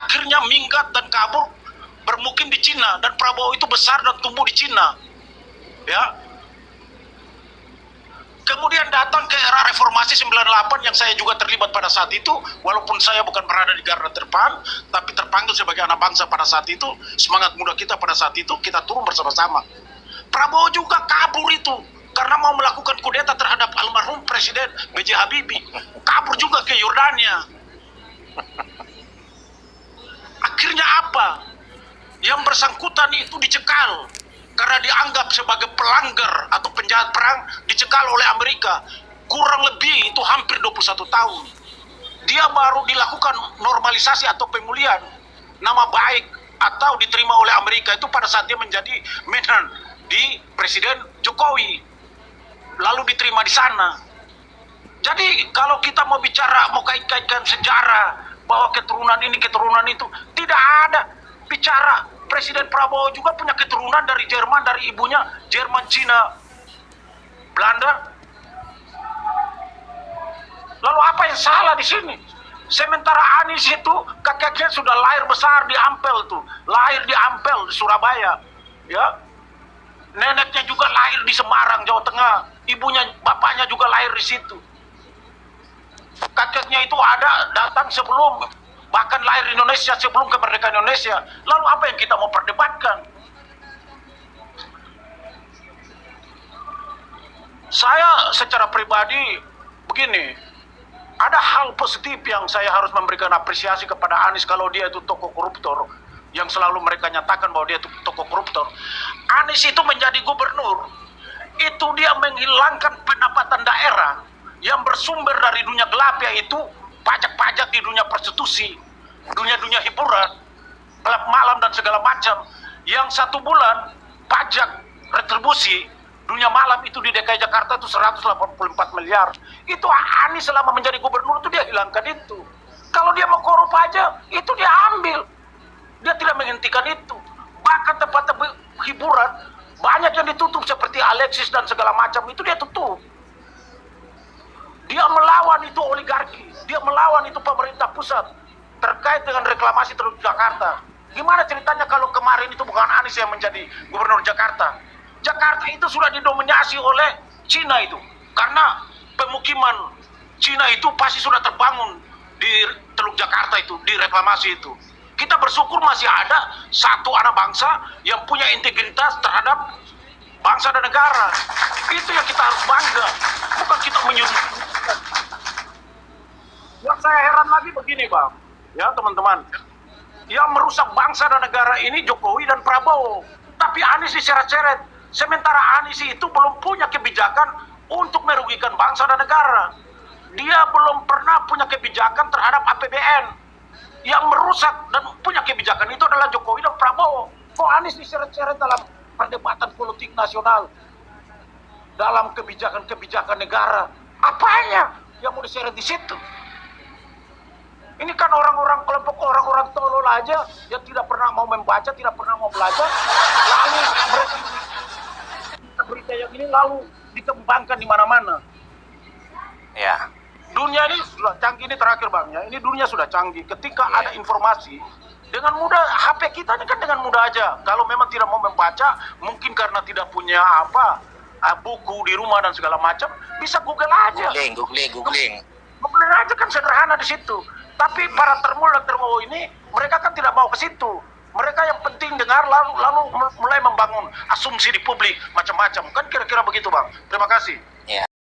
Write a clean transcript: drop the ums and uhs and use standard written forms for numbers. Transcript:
akhirnya minggat dan kabur bermukim di Cina, dan Prabowo itu besar dan tumbuh di Cina, ya. Kemudian datang ke era reformasi 98 yang saya juga terlibat pada saat itu, walaupun saya bukan berada di garda terdepan, tapi terpanggil sebagai anak bangsa pada saat itu. Semangat muda kita pada saat itu, kita turun bersama-sama. Prabowo juga kabur itu karena mau melakukan kudeta terhadap almarhum Presiden B.J. Habibie. Kabur juga ke Yordania. Akhirnya apa? Yang bersangkutan itu dicekal karena dianggap sebagai pelanggar atau penjahat perang, dicekal oleh Amerika. Kurang lebih itu hampir 21 tahun. Dia baru dilakukan normalisasi atau pemulihan nama baik atau diterima oleh Amerika itu pada saat dia menjadi menhan di Presiden Jokowi, lalu diterima di sana. Jadi kalau kita mau bicara, mau kait-kaitkan sejarah bahwa keturunan ini, keturunan itu, tidak ada. Bicara Presiden Prabowo juga punya keturunan dari Jerman, dari ibunya Jerman, Cina, Belanda. Lalu apa yang salah di sini? Sementara Anies itu kakeknya sudah lahir besar di Ampel tuh, lahir di Ampel di Surabaya, ya. Neneknya juga lahir di Semarang, Jawa Tengah. Ibunya, bapaknya juga lahir di situ. Kakeknya itu ada datang sebelum, bahkan lahir di Indonesia sebelum kemerdekaan Indonesia. Lalu apa yang kita mau perdebatkan? Saya secara pribadi begini, ada hal positif yang saya harus memberikan apresiasi kepada Anies kalau dia itu tokoh koruptor, yang selalu mereka nyatakan bahwa dia itu tokoh koruptor. Anies itu menjadi gubernur, itu dia menghilangkan pendapatan daerah yang bersumber dari dunia gelap, yaitu pajak-pajak di dunia prostitusi, dunia-dunia hiburan, klub malam dan segala macam. Yang 1 bulan pajak retribusi dunia malam itu di DKI Jakarta itu 184 miliar. Itu Anies selama menjadi gubernur itu dia hilangkan itu. Kalau dia mau korup aja, itu dia ambil. Dia tidak menghentikan itu. Bahkan tempat-tempat hiburan banyak yang ditutup seperti Alexis dan segala macam, itu dia tutup. Dia melawan itu oligarki, dia melawan itu pemerintah pusat terkait dengan reklamasi Teluk Jakarta. Gimana ceritanya kalau kemarin itu bukan Anies yang menjadi gubernur Jakarta? Jakarta itu sudah didominasi oleh Cina itu, karena pemukiman Cina itu pasti sudah terbangun di Teluk Jakarta itu, di reklamasi itu. Kita bersyukur masih ada satu anak bangsa yang punya integritas terhadap bangsa dan negara. Itu yang kita harus bangga, bukan kita menyudut. Yang saya heran lagi begini, Bang, ya teman-teman, yang merusak bangsa dan negara ini Jokowi dan Prabowo, tapi Anies diseret-seret. Sementara Anies itu belum punya kebijakan untuk merugikan bangsa dan negara. Dia belum pernah punya kebijakan terhadap APBN. Yang merusak dan punya kebijakan itu adalah Jokowi dan Prabowo. Kok Anies diseret-seret dalam perdebatan politik nasional, dalam kebijakan-kebijakan negara? Apanya yang mau diseret di situ? Ini kan orang-orang, kelompok orang-orang tolol aja yang tidak pernah mau membaca, tidak pernah mau belajar, lalu berita yang ini lalu dikembangkan di mana-mana. Ya. Dunia ini sudah canggih, ini terakhir Bang ya. Ini dunia sudah canggih. Ketika ada informasi dengan mudah, HP kita ini kan dengan mudah aja. Kalau memang tidak mau membaca, mungkin karena tidak punya buku di rumah dan segala macam, bisa Google aja. Googling. Googling aja kan sederhana di situ. Tapi para termul dan termul ini, mereka kan tidak mau ke situ. Mereka yang penting dengar lalu mulai membangun asumsi di publik macam-macam. Kan kira-kira begitu Bang. Terima kasih. Ya.